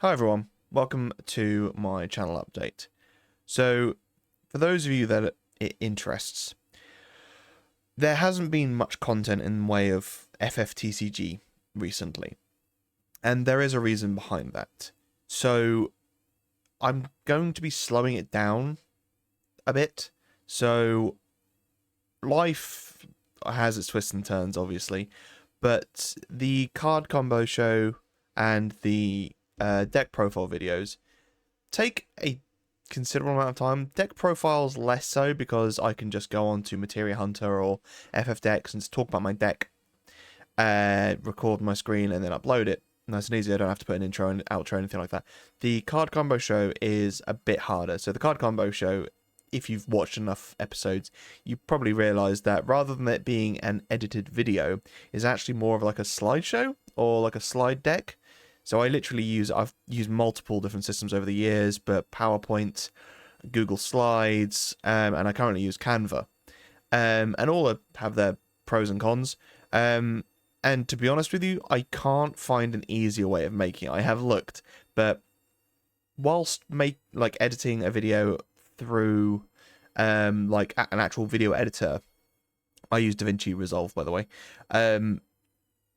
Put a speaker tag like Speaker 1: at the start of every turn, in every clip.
Speaker 1: Hi everyone, welcome to my channel update. So, for those of you that it interests, there hasn't been much content in way of FFTCG recently, and there is a reason behind that. So, I'm going to be slowing it down a bit. So, life has its twists and turns, obviously, but the card combo show and the deck profile videos take a considerable amount of time. Deck profiles less so, because I can just go on to Materia Hunter or FF Decks and just talk about my deck, record my screen, and then upload it. Nice and easy. I don't have to put an intro and outro or anything like that. The card combo show is a bit harder. So the card combo show, if you've watched enough episodes, you probably realize that rather than it being an edited video, is actually more of like a slideshow or like a slide deck. So I've used multiple different systems over the years, but PowerPoint, Google Slides, and I currently use Canva. And all have their pros and cons. And to be honest with you, I can't find an easier way of making it. I have looked, but whilst editing a video through like an actual video editor, I use DaVinci Resolve, by the way.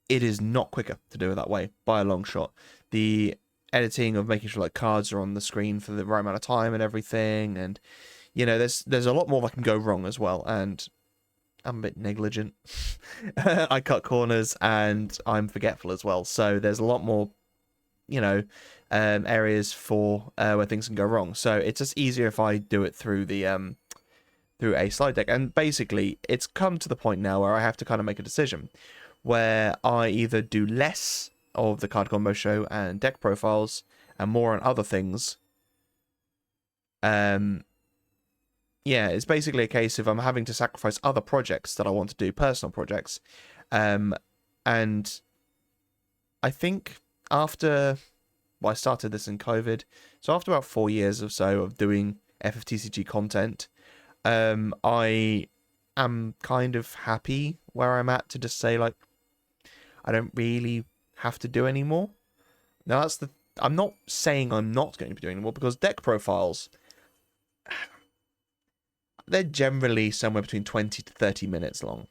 Speaker 1: It is not quicker to do it that way by a long shot. The editing of making sure like cards are on the screen for the right amount of time and everything, and there's a lot more that can go wrong as well. And I'm a bit negligent. I cut corners and I'm forgetful as well. So there's a lot more, areas for where things can go wrong. So it's just easier if I do it through the through a slide deck. And basically, it's come to the point now where I have to kind of make a decision, where I either do less of the card combo show and deck profiles and more on other things. It's basically a case of I'm having to sacrifice other projects that I want to do, personal projects. And I think I started this in COVID, so after about 4 years or so of doing FFTCG content, I am kind of happy where I'm at to just say, like, I don't really have to do any more. Now, I'm not saying I'm not going to be doing any more, because deck profiles, they're generally somewhere between 20 to 30 minutes long.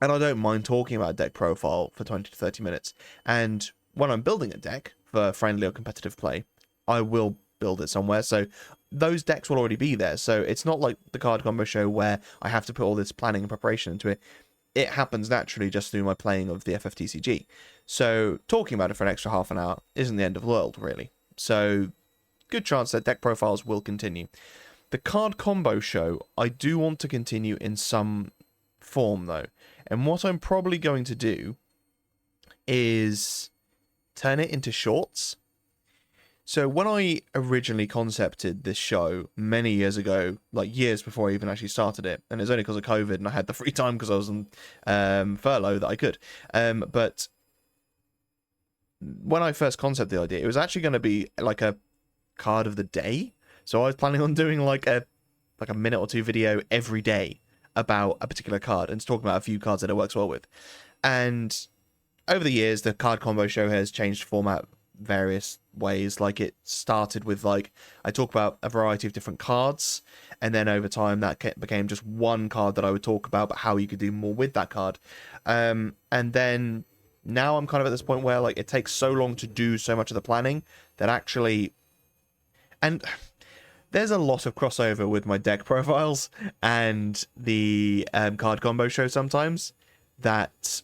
Speaker 1: And I don't mind talking about a deck profile for 20 to 30 minutes. And when I'm building a deck for friendly or competitive play, I will build it somewhere. So those decks will already be there. So it's not like the card combo show where I have to put all this planning and preparation into it. It happens naturally just through my playing of the FFTCG. So talking about it for an extra half an hour isn't the end of the world, really. So good chance that deck profiles will continue. The card combo show, I do want to continue in some form, though. And what I'm probably going to do is turn it into shorts. So when I originally concepted this show many years ago, like years before I even actually started it, and it's only because of COVID and I had the free time because I was on furlough that I could. But when I first concepted the idea, it was actually going to be like a card of the day. So I was planning on doing like a minute or two video every day about a particular card and talking about a few cards that it works well with. And over the years, the card combo show has changed format various ways. Like, it started with like I talk about a variety of different cards, and then over time that became just one card that I would talk about, but how you could do more with that card. And then now I'm kind of at this point where like it takes so long to do so much of the planning that actually, and there's a lot of crossover with my deck profiles and the card combo show sometimes, that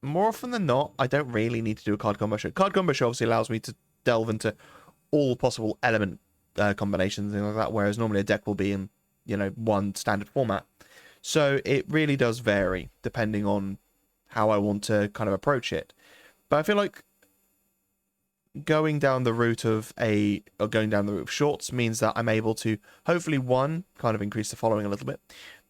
Speaker 1: more often than not, I don't really need to do a card combo show. Card combo show obviously allows me to delve into all possible element combinations and things like that, whereas normally a deck will be in, one standard format. So it really does vary depending on how I want to kind of approach it. But I feel like going down the route of shorts means that I'm able to hopefully, one, kind of increase the following a little bit,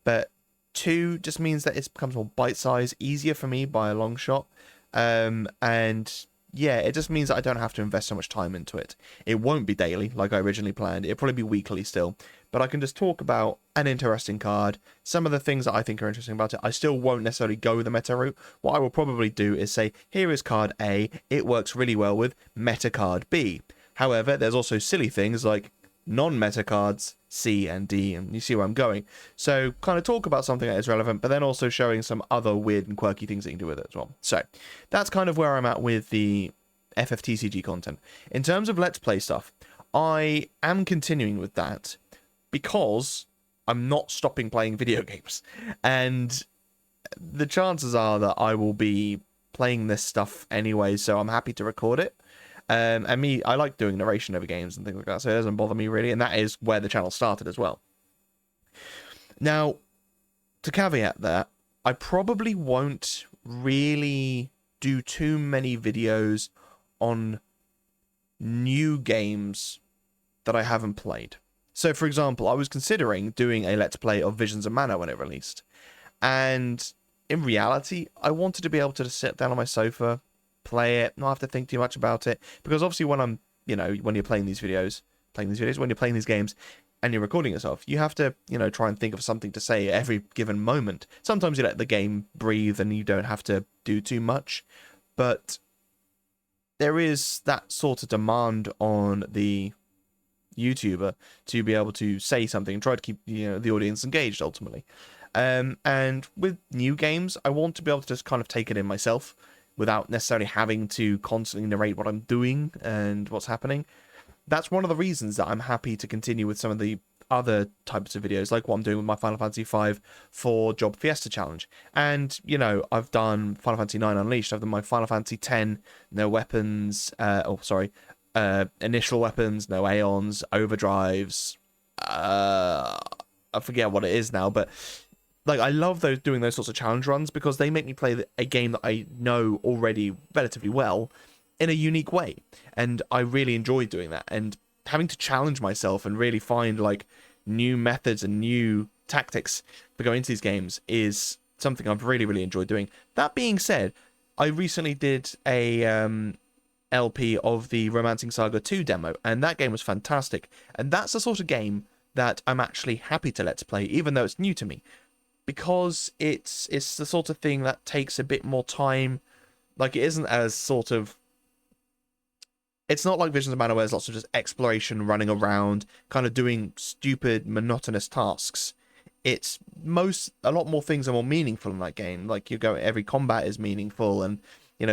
Speaker 1: but two, just means that it becomes more bite size, easier for me by a long shot, and yeah, it just means that I don't have to invest so much time into it. It won't be daily like I originally planned. It'll probably be weekly still. But I can just talk about an interesting card, some of the things that I think are interesting about it. I still won't necessarily go the meta route. What I will probably do is say, here is card A. It works really well with meta card B. However, there's also silly things like non-meta cards C and D, and you see where I'm going. So kind of talk about something that is relevant, but then also showing some other weird and quirky things that you can do with it as well. So that's kind of where I'm at with the FFTCG content. In terms of Let's Play stuff, I am continuing with that because I'm not stopping playing video games. And the chances are that I will be playing this stuff anyway, so I'm happy to record it. And I like doing narration over games and things like that, so it doesn't bother me really, and that is where the channel started as well. Now, to caveat that, I probably won't really do too many videos on new games that I haven't played. So, for example, I was considering doing a Let's Play of Visions of Mana when it released, and in reality, I wanted to be able to just sit down on my sofa, play it, not have to think too much about it, because obviously when I'm, when you're playing these videos, when you're playing these games, and you're recording yourself, you have to, try and think of something to say at every given moment. Sometimes you let the game breathe and you don't have to do too much, but there is that sort of demand on the YouTuber to be able to say something and try to keep, the audience engaged ultimately. And with new games, I want to be able to just kind of take it in myself, without necessarily having to constantly narrate what I'm doing and what's happening. That's one of the reasons that I'm happy to continue with some of the other types of videos, like what I'm doing with my Final Fantasy V for Job Fiesta Challenge. And, I've done Final Fantasy IX Unleashed, I've done my Final Fantasy X, no weapons, initial weapons, no Aeons, overdrives, I forget what it is now, but like, I love doing those sorts of challenge runs because they make me play a game that I know already relatively well in a unique way. And I really enjoy doing that. And having to challenge myself and really find, like, new methods and new tactics to go into these games is something I've really, really enjoyed doing. That being said, I recently did a LP of the Romancing Saga 2 demo, and that game was fantastic. And that's the sort of game that I'm actually happy to Let's Play, even though it's new to me. Because it's the sort of thing that takes a bit more time. Like, it isn't as sort of... It's not like Visions of Mana where there's lots of just exploration, running around, kind of doing stupid, monotonous tasks. It's a lot more things are more meaningful in that game. Like, every combat is meaningful, and,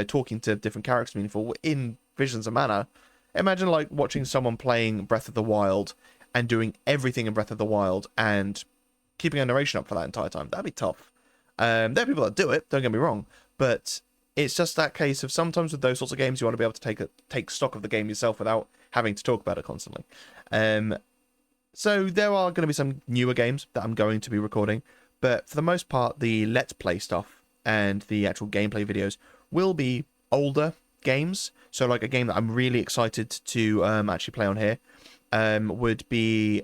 Speaker 1: talking to different characters is meaningful. In Visions of Mana, imagine, like, watching someone playing Breath of the Wild and doing everything in Breath of the Wild and keeping a narration up for that entire time. That'd be tough. There are people that do it, don't get me wrong, but it's just that case of sometimes with those sorts of games you want to be able to take stock of the game yourself without having to talk about it constantly. So there are going to be some newer games that I'm going to be recording, but for the most part the Let's Play stuff and the actual gameplay videos will be older games. So like a game that I'm really excited to actually play on here would be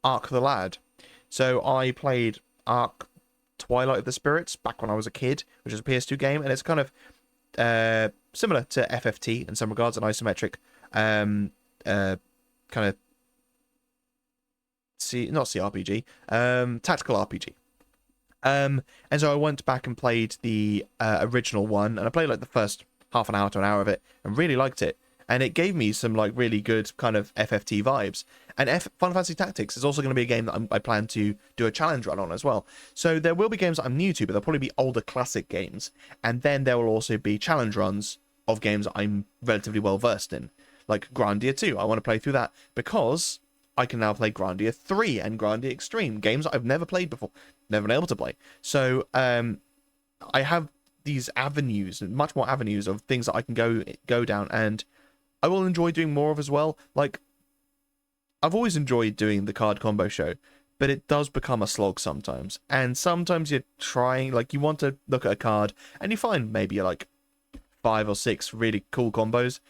Speaker 1: Ark the Lad. So I played Ark Twilight of the Spirits back when I was a kid, which is a PS2 game, and it's kind of similar to FFT in some regards, an isometric kind of not CRPG, tactical RPG. And so I went back and played the original one, and I played like the first half an hour to an hour of it, and really liked it. And it gave me some like really good kind of FFT vibes. And Final Fantasy Tactics is also going to be a game that I plan to do a challenge run on as well. So there will be games that I'm new to, but they'll probably be older classic games. And then there will also be challenge runs of games that I'm relatively well versed in. Like Grandia 2, I want to play through that because I can now play Grandia 3 and Grandia Extreme, games that I've never played before, never been able to play. So I have these avenues, and much more avenues of things that I can go down, and I will enjoy doing more of as well. Like, I've always enjoyed doing the card combo show, but it does become a slog sometimes. And sometimes you're trying, like, you want to look at a card, and you find maybe like 5 or 6 really cool combos,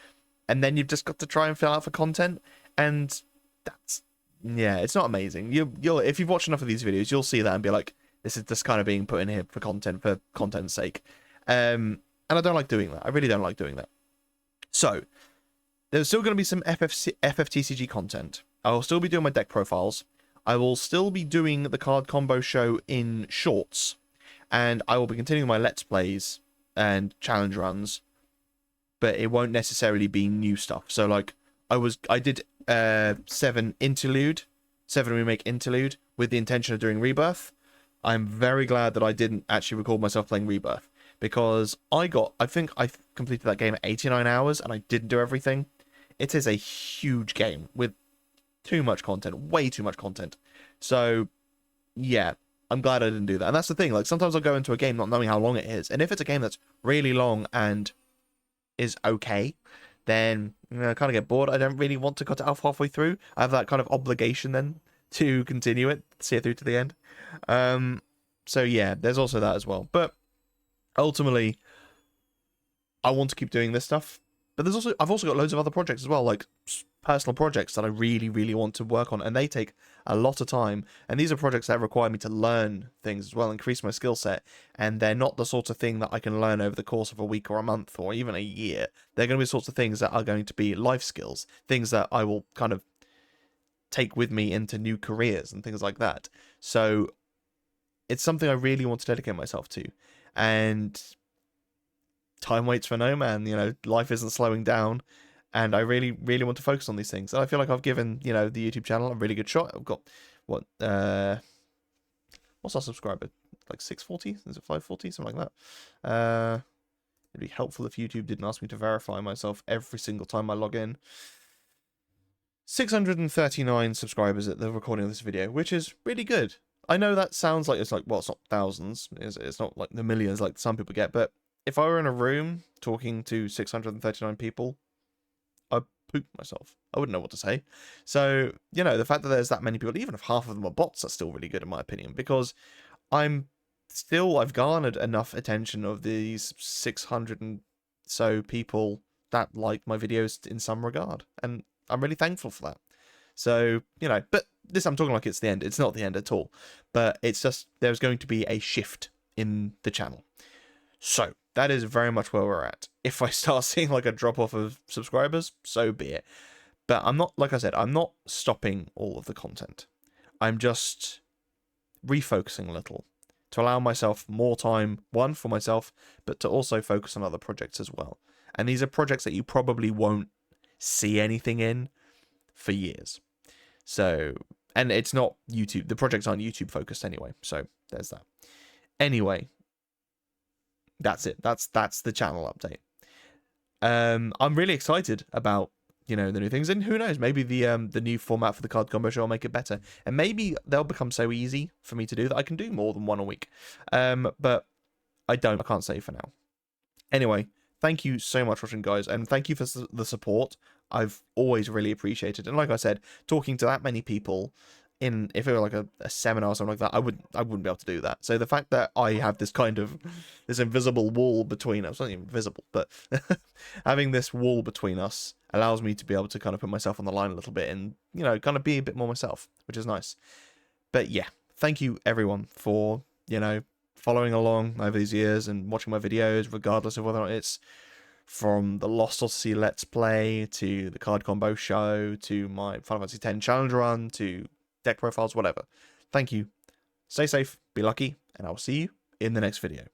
Speaker 1: and then you've just got to try and fill out for content, and that's, yeah, it's not amazing. You'll if you've watched enough of these videos, you'll see that and be like, this is just kind of being put in here for content's sake. And I don't like doing that. I really don't like doing that. So, there's still going to be some FFTCG content. I will still be doing my deck profiles. I will still be doing the card combo show in shorts. And I will be continuing my Let's Plays and challenge runs. But it won't necessarily be new stuff. So, like, I did 7 Remake Interlude with the intention of doing Rebirth. I'm very glad that I didn't actually record myself playing Rebirth. Because I think I completed that game at 89 hours and I didn't do everything. It is a huge game with too much content, way too much content. So, yeah, I'm glad I didn't do that. And that's the thing, like, sometimes I'll go into a game not knowing how long it is. And if it's a game that's really long and is okay, then I kind of get bored. I don't really want to cut it off halfway through. I have that kind of obligation then to continue it, see it through to the end. So, yeah, there's also that as well. But ultimately, I want to keep doing this stuff. But I've also got loads of other projects as well, like personal projects that I really, really want to work on, and they take a lot of time. And these are projects that require me to learn things as well, increase my skill set. And they're not the sort of thing that I can learn over the course of a week or a month or even a year. They're going to be sorts of things that are going to be life skills, things that I will kind of take with me into new careers and things like that. So it's something I really want to dedicate myself to. And time waits for no man, life isn't slowing down, and I really, really want to focus on these things. And I feel like I've given, the YouTube channel a really good shot. I've got, what's our subscriber? Like 640? Is it 540? Something like that. It'd be helpful if YouTube didn't ask me to verify myself every single time I log in. 639 subscribers at the recording of this video, which is really good. I know that sounds like it's not thousands. It's not like the millions like some people get, but if I were in a room talking to 639 people, I'd poop myself. I wouldn't know what to say. So, the fact that there's that many people, even if half of them are bots, that's still really good in my opinion, because I've garnered enough attention of these 600 and so people that like my videos in some regard, and I'm really thankful for that. So, but this, I'm talking like it's the end. It's not the end at all, but it's just there's going to be a shift in the channel. So that is very much where we're at. If I start seeing like a drop off of subscribers, so be it. But I'm not, like I said, I'm not stopping all of the content. I'm just refocusing a little to allow myself more time, one, for myself, but to also focus on other projects as well. And these are projects that you probably won't see anything in for years. So, and it's not YouTube. The projects aren't YouTube focused anyway. So there's that. Anyway, that's it. That's the channel update. I'm really excited about, the new things, and who knows, maybe the new format for the card combo show will make it better, and maybe they'll become so easy for me to do that I can do more than one a week. But I can't say for now. Anyway, thank you so much for watching, guys, and thank you for the support. I've always really appreciated, and like I said, talking to that many people if it were like a seminar or something like that, I wouldn't be able to do that. So the fact that I have this kind of this invisible wall between us, it's not even invisible, but having this wall between us allows me to be able to kind of put myself on the line a little bit and, kind of be a bit more myself, which is nice. But yeah, thank you everyone for, following along over these years and watching my videos, regardless of whether or not it's from the Lost Odyssey Let's Play to the Card Combo Show to my Final Fantasy X Challenge Run to deck profiles, whatever. Thank you. Stay safe, be lucky, and I will see you in the next video.